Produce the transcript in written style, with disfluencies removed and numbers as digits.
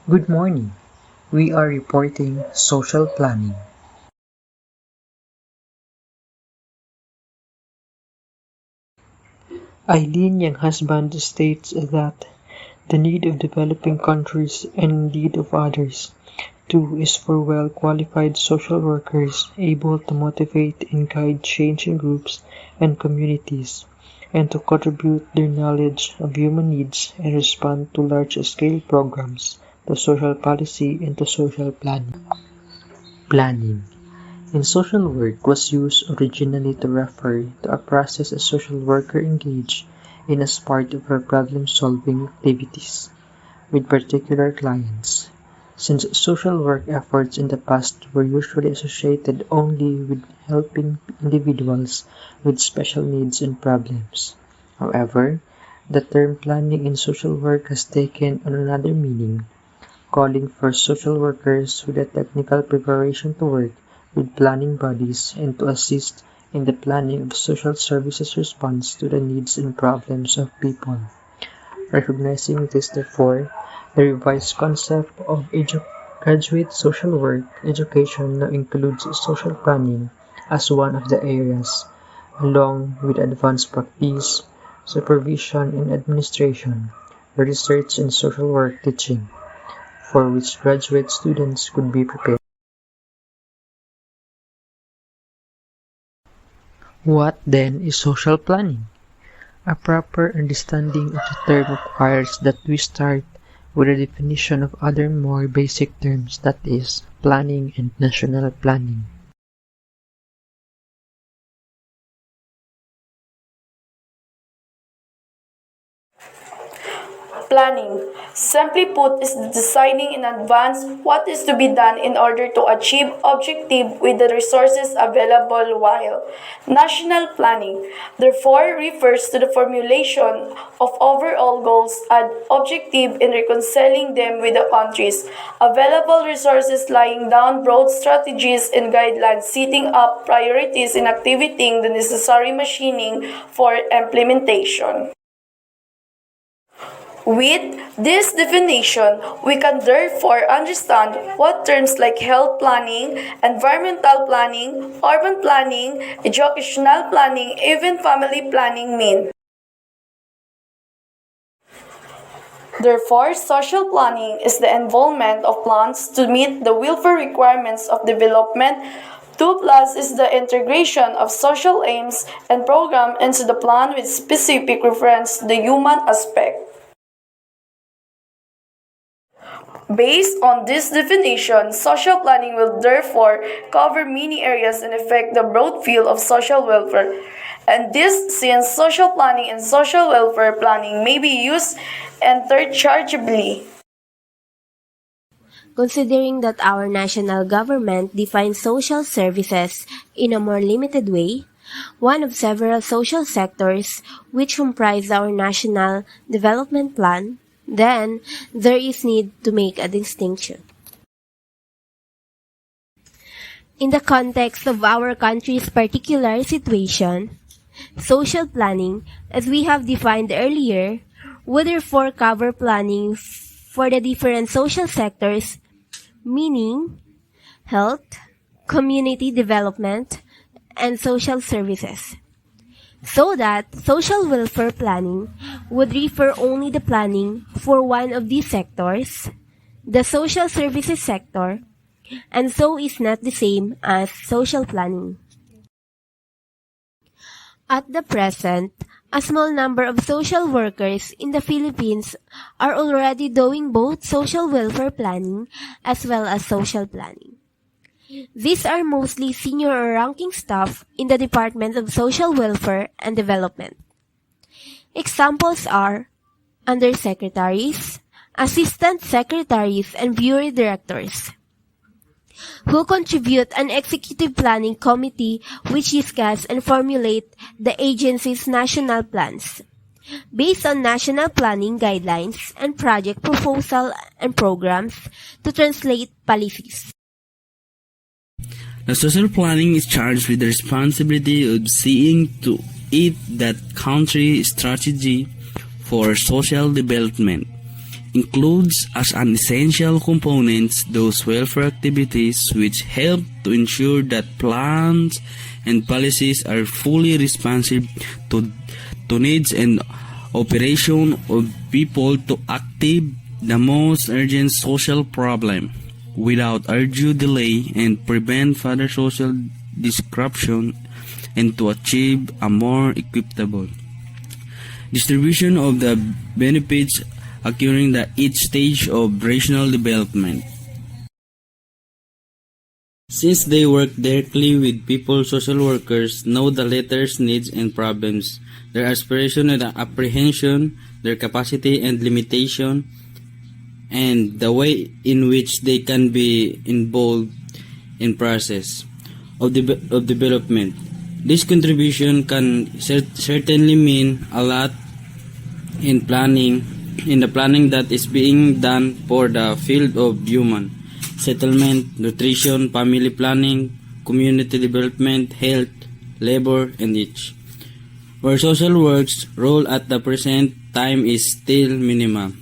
Good morning. We are reporting social planning. Eileen Young Husband states that the need of developing countries and indeed of others too is for well-qualified social workers able to motivate and guide change in groups and communities, and to contribute their knowledge of human needs and respond to large-scale programs, to social policy, and to social planning. Planning in social work was used originally to refer to a process a social worker engaged in as part of her problem-solving activities with particular clients. Since social work efforts in the past were usually associated only with helping individuals with special needs and problems. However, the term planning in social work has taken on another meaning, calling for social workers with a technical preparation to work with planning bodies and to assist in the planning of social services response to the needs and problems of people. Recognizing this, therefore, the revised concept of graduate social work education now includes social planning as one of the areas, along with advanced practice, supervision and administration, research and social work teaching, for which graduate students could be prepared. What then is social planning? A proper understanding of the term requires that we start with a definition of other more basic terms, that is, planning and national planning. Planning, simply put, is deciding in advance what is to be done in order to achieve objective with the resources available, while national planning, therefore, refers to the formulation of overall goals and objective in reconciling them with the country's available resources, laying down broad strategies and guidelines, setting up priorities and activating the necessary machining for implementation. With this definition, we can therefore understand what terms like health planning, environmental planning, urban planning, educational planning, even family planning mean. Therefore, social planning is the involvement of plans to meet the welfare requirements of development. 2 plus is the integration of social aims and program into the plan with specific reference to the human aspect. Based on this definition, social planning will therefore cover many areas and affect the broad field of social welfare. And this since social planning and social welfare planning may be used interchangeably. Considering that our national government defines social services in a more limited way, one of several social sectors which comprise our national development plan, then there is need to make a distinction. In the context of our country's particular situation, social planning, as we have defined earlier, would therefore cover planning for the different social sectors, meaning health, community development, and social services. So that social welfare planning would refer only the planning for one of these sectors, the social services sector, and so is not the same as social planning. At the present, a small number of social workers in the Philippines are already doing both social welfare planning as well as social planning. These are mostly senior or ranking staff in the Department of Social Welfare and Development. Examples are undersecretaries, assistant secretaries, and bureau directors, who contribute an executive planning committee which discuss and formulate the agency's national plans based on national planning guidelines and project proposal and programs to translate policies. The social planning is charged with the responsibility of seeing to it that country strategy for social development, includes as an essential components those welfare activities which help to ensure that plans and policies are fully responsive to needs and operation of people to active the most urgent social problem without undue delay and prevent further social disruption and to achieve a more equitable distribution of the benefits occurring at each stage of regional development. Since they work directly with people, social workers know the latter's needs and problems, their aspiration and apprehension, their capacity and limitation, and the way in which they can be involved in process of development. This contribution can certainly mean a lot in the planning that is being done for the field of human settlement, nutrition, family planning, community development, health, labor, and where social work's role at the present time is still minimal.